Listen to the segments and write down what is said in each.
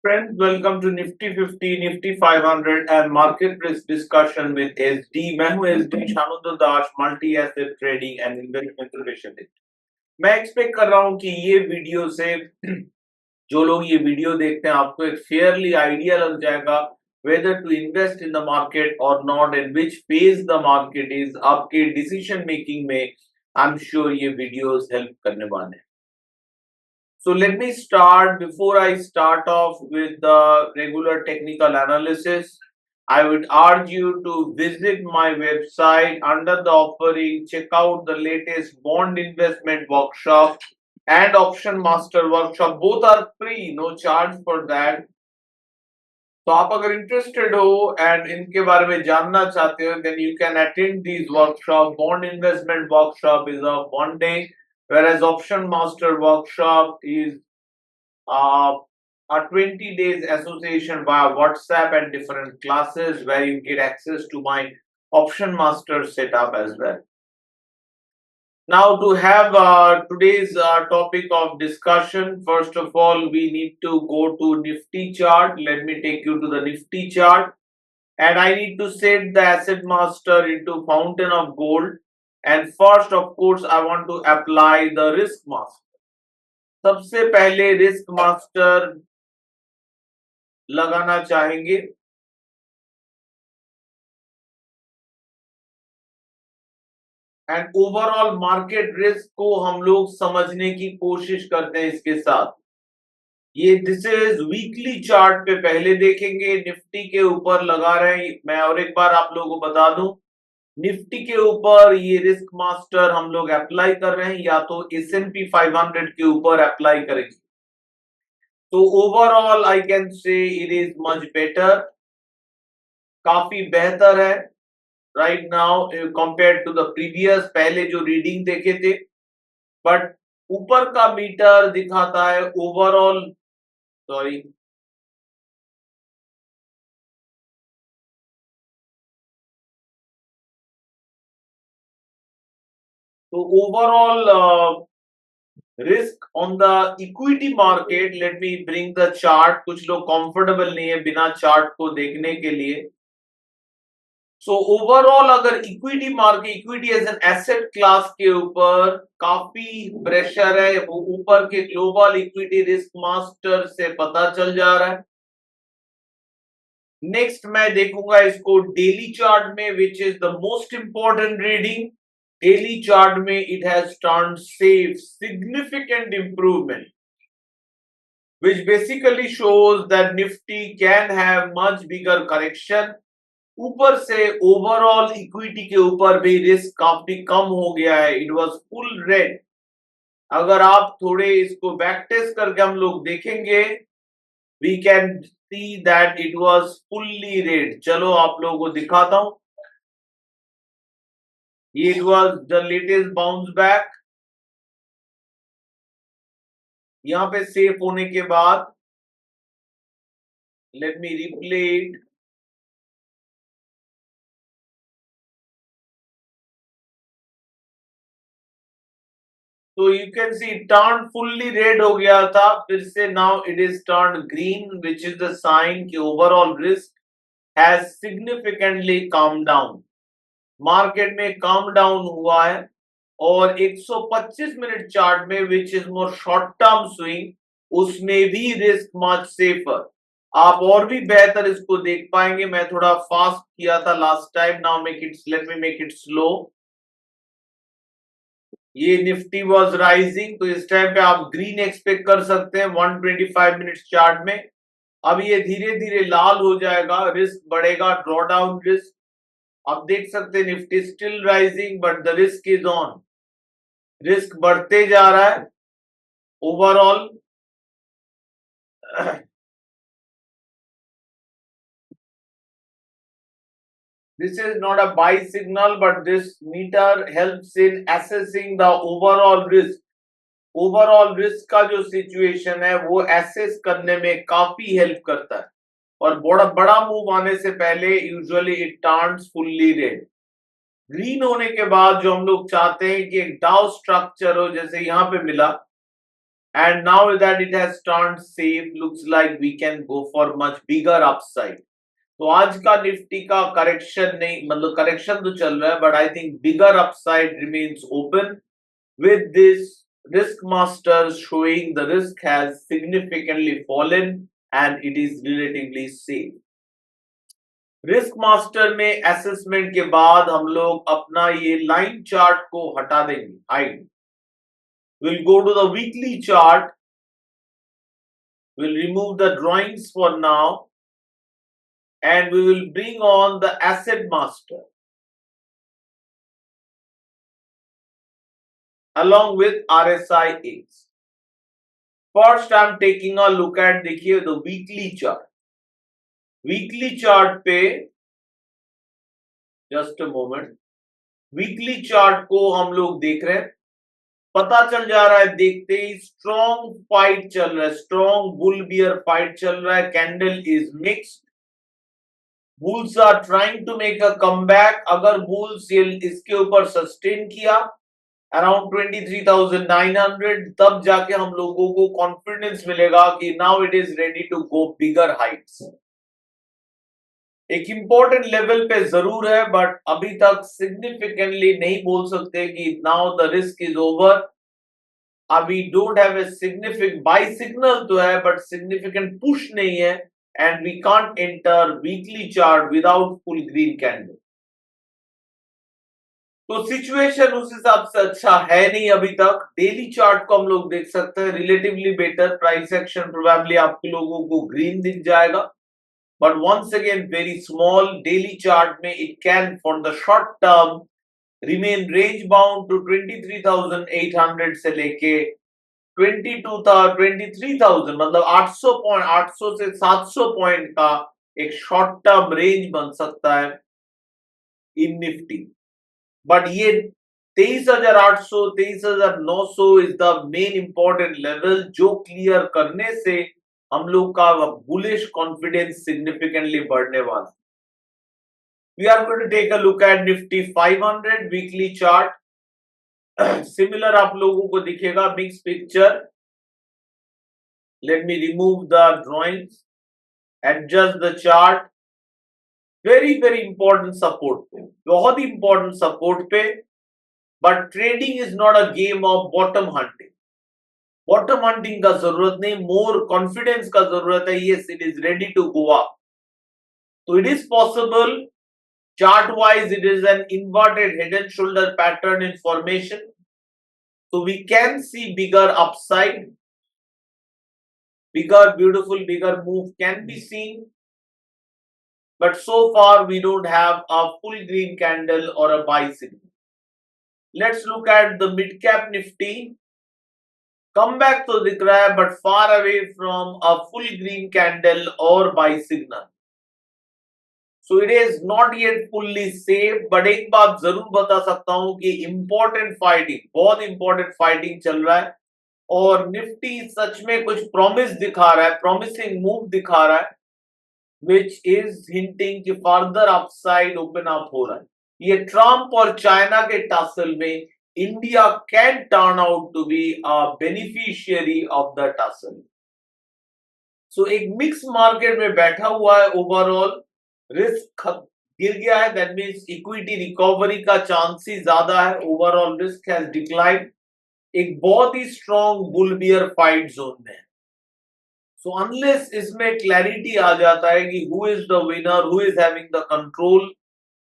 Friends, welcome to Nifty 50, Nifty 500 and market risk discussion with SD. मैं हूं SD शानुद्दोल Das, multi asset trading and investment specialist. मैं expect कर रहा हूं कि ये वीडियो से जो लोग ये वीडियो देखते हैं आपको एक फेयरली आइडिया लग जाएगा whether to invest in the market or not and which phase the market is आपके डिसीजन मेकिंग में आई एम श्योर ये वीडियोस हेल्प करने वाले हैं। So let me start. Before I start off with the regular technical analysis, I would urge you to visit my website under the offering, check out the latest bond investment workshop and option master workshop. Both are free, no charge for that. तो आप अगर interested हो and इनके बारे में जानना चाहते हो then you can attend this workshop. Bond investment workshop is a 1 day whereas option master workshop is uh, a 20 days association via WhatsApp and different classes where you get access to my option master setup as well. Now to have today's topic of discussion, first of all we need to go to Nifty chart. Let me take you to the Nifty chart and I need to set the asset master into fountain of gold, and first of course I want to apply the risk master. सबसे पहले risk master लगाना चाहेंगे and overall market risk को हम लोग समझने की कोशिश करते हैं इसके साथ। ये दिस इज वीकली चार्ट पे पहले देखेंगे, निफ्टी के ऊपर लगा रहे हैं। मैं और एक बार आप लोगों को बता दूं, निफ्टी के ऊपर ये रिस्क मास्टर हम लोग अप्लाई कर रहे हैं या तो S&P 500 के ऊपर अप्लाई करेंगे। तो overall I can say it is much better, काफी बेहतर है right now compare to the previous, पहले जो रीडिंग देखे थे। बट ऊपर का मीटर दिखाता है ओवरऑल, सॉरी तो overall risk on the equity market, let me bring the chart. कुछ लोग कंफर्टेबल नहीं है बिना चार्ट को देखने के लिए। सो ओवरऑल अगर equity market, equity as an asset class के ऊपर काफी प्रेशर है, वो ऊपर के ग्लोबल इक्विटी रिस्क मास्टर से पता चल जा रहा है। नेक्स्ट मैं देखूंगा इसको डेली चार्ट में, which is the most important reading. Daily chart में it has turned safe, significant improvement which basically shows that Nifty can have much bigger correction। ऊपर से ओवरऑल इक्विटी के ऊपर भी रिस्क काफी कम हो गया है। It was full red. अगर आप थोड़े इसको बैक टेस्ट करके हम लोग देखेंगे, we can see that it was fully red. चलो आप लोगों को दिखाता हूं। ये it was the latest bounce back. यहां पे सेफ होने के बाद लेट मी रिप्ले इट। तो you can see turn fully red हो गया था, फिर से now it is turn green, which is the sign कि overall risk has significantly come down. Market में कम डाउन हुआ है और 125 मिनट चार्ट में, which is more short term swing, उसमें भी रिस्क मच सेफर। आप और भी बेहतर इसको देख पाएंगे। मैं थोड़ा फास्ट किया था last time, now make it, let me make it slow. ये निफ्टी वाज राइजिंग, तो इस टाइम पे आप ग्रीन एक्सपेक्ट कर सकते हैं 125 मिनट्स चार्ट में। अब ये धीरे धीरे लाल हो जाएगा, रिस्क बढ़ेगा, ड्रॉ डाउन रिस्क। आप देख सकते हैं Nifty still rising but the risk is on, risk बढ़ते जा रहा है overall. This is not a buy signal, but this meter helps in assessing the overall risk। Overall risk का जो सिचुएशन है वो एसेस करने में काफी हेल्प करता है, और बड़ा बड़ा मूव आने से पहले usually it turns fully red. Green होने के बाद जो हम लोग चाहते हैं कि एक डाउ स्ट्रक्चर हो, जैसे यहाँ पे मिला, and now that it has turned safe, looks like we can go for much bigger upside. तो आज का निफ्टी का करेक्शन नहीं, मतलब करेक्शन तो चल रहा है, but I think bigger upside remains open with this risk masters showing the risk has significantly fallen and it is relatively safe. Risk master में असेसमेंट के बाद हम लोग अपना ये लाइन चार्ट को हटा देंगे, hide. We'll go to the weekly chart. We'll remove the drawings for now and we will bring on the asset master along with RSI X. First I'm taking a look at, देखिए, the weekly chart. Weekly chart पे, just a moment, weekly chart को हम लोग देख रहे हैं. पता चल जा रहा है देखते ही स्ट्रॉन्ग फाइट चल रहा है, स्ट्रॉन्ग बुल बियर फाइट चल रहा है. Candle is mixed. Bulls are trying to make a comeback. अगर बुल्स इसके ऊपर सस्टेन किया अराउंड 23,900, तब जाके हम लोगों को कॉन्फिडेंस मिलेगा कि now it is ready to go bigger heights. एक इंपॉर्टेंट लेवल पे जरूर है, बट अभी तक सिग्निफिकेंटली नहीं बोल सकते कि now the risk is over. अभी don't have a significant buy signal तो है, बट सिग्निफिकेंट पुश नहीं है and we can't enter weekly chart without full green candle. तो सिचुएशन उस हिसाब से अच्छा है नहीं अभी तक. डेली चार्ट को हम लोग देख सकते हैं, relatively better. Price action probably आप लोगों को ग्रीन दिख जाएगा, but once again very small. Daily chart में it can for the short term remain range bound to 23,800 से लेके 23,000, मतलब 800 पॉइंट, 800 से 700 पॉइंट का एक शॉर्ट टर्म रेंज बन सकता है इन निफ्टी. बट ये 23,800, 23,900 is the main important level, जो क्लियर करने से हम लोग का बुलिश कॉन्फिडेंस सिग्निफिकेंटली बढ़ने वाला. We are going to take a look at Nifty 500 weekly chart. Similar आप लोगों को दिखेगा mix picture. Let me remove the drawings, adjust the chart. Very very important support पे, बहुत ही इंपॉर्टेंट सपोर्ट पे. But trading is not a game of bottom hunting. Bottom hunting का जरूरत नहीं, मोर कॉन्फिडेंस का जरूरत है. Yes, it is ready to go up. तो it is possible. Chart wise it is an inverted head and shoulder pattern in formation, so we can see bigger upside, bigger beautiful bigger move can be seen, but so far we don't have a full green candle or a buy signal. Let's look at the mid cap nifty. Comeback तो दिख रहा है, but far away from a full green candle or buy signal. So it is not yet fully safe, but एक बात जरूर बता सकता हूं कि important fighting, बहुत important fighting चल रहा है और निफ्टी सच में कुछ प्रॉमिस दिखा रहा है, promising move दिखा रहा है, which is hinting कि further upside open up हो रहा है. ये ट्रम्प और चाइना के टसल में India can turn out to be a beneficiary of the tussle. So एक मिक्स मार्केट में बैठा हुआ है. ओवरऑल रिस्क गिर गया है, दैट मींस इक्विटी रिकवरी का चांस ही ज्यादा है. Overall risk has decline. एक बहुत ही strong bull bear fight zone में है. सो अनलेस इसमें क्लैरिटी आ जाता है कि who is the winner, who is having the control,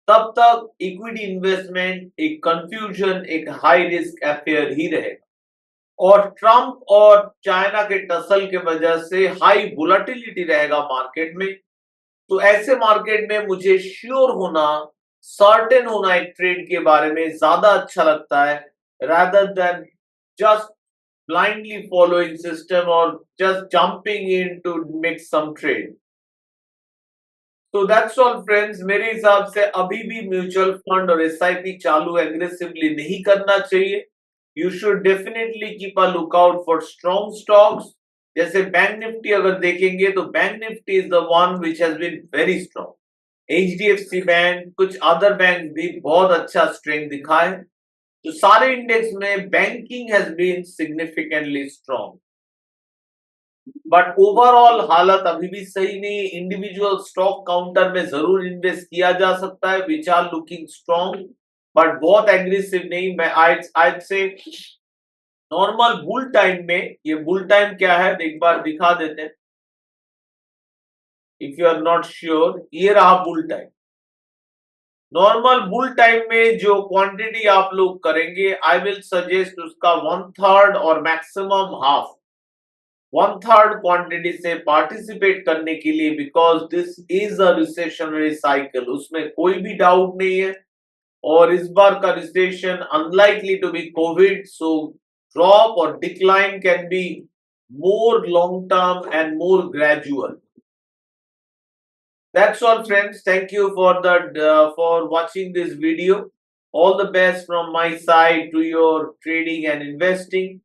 तब तक इक्विटी इन्वेस्टमेंट एक कंफ्यूजन, एक हाई रिस्क अफेयर ही रहेगा. और ट्रम्प और चाइना के टसल के वजह से हाई वोलेटिलिटी रहेगा मार्केट में. तो ऐसे मार्केट में मुझे श्योर होना, सर्टेन होना एक ट्रेड के बारे में ज्यादा अच्छा लगता है, rather than just blindly following system or just jumping in to make some trade. So that's all friends. मेरे हिसाब से अभी भी म्यूचुअल फंड और SIP चालू एग्रेसिवली नहीं करना चाहिए. You should definitely keep a lookout for strong stocks. जैसे बैंक निफ्टी अगर देखेंगे तो bank Nifty is the one which has been very strong. HDFC bank, कुछ अदर बैंक भी बहुत अच्छा स्ट्रेंथ दिखाए. तो सारे इंडेक्स में banking has been significantly strong. But overall हालत अभी भी सही नहीं। इंडिविजुअल स्टॉक काउंटर में जरूर इन्वेस्ट किया जा सकता है, which are looking strong, but बहुत एग्रेसिव नहीं। मैं आज से नॉर्मल बुल टाइम में, ये बुल टाइम क्या है एक बार दिखा देते हैं, if you are not sure, ये रहा bull time. Normal bull time में जो क्वांटिटी आप लोग करेंगे, आई विल सजेस्ट उसका 1/3 और मैक्सिमम हाफ, 1/3 क्वांटिटी से पार्टिसिपेट करने के लिए, because this is a recessionary cycle, उसमें कोई भी डाउट नहीं है। और इस बार का recession unlikely to be Covid, so drop और decline can be more long term and more gradual. That's all, friends. Thank you for for watching this video. All the best from my side to your trading and investing.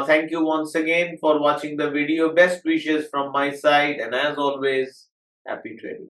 Thank you once again for watching the video. Best wishes from my side, and as always, happy trading.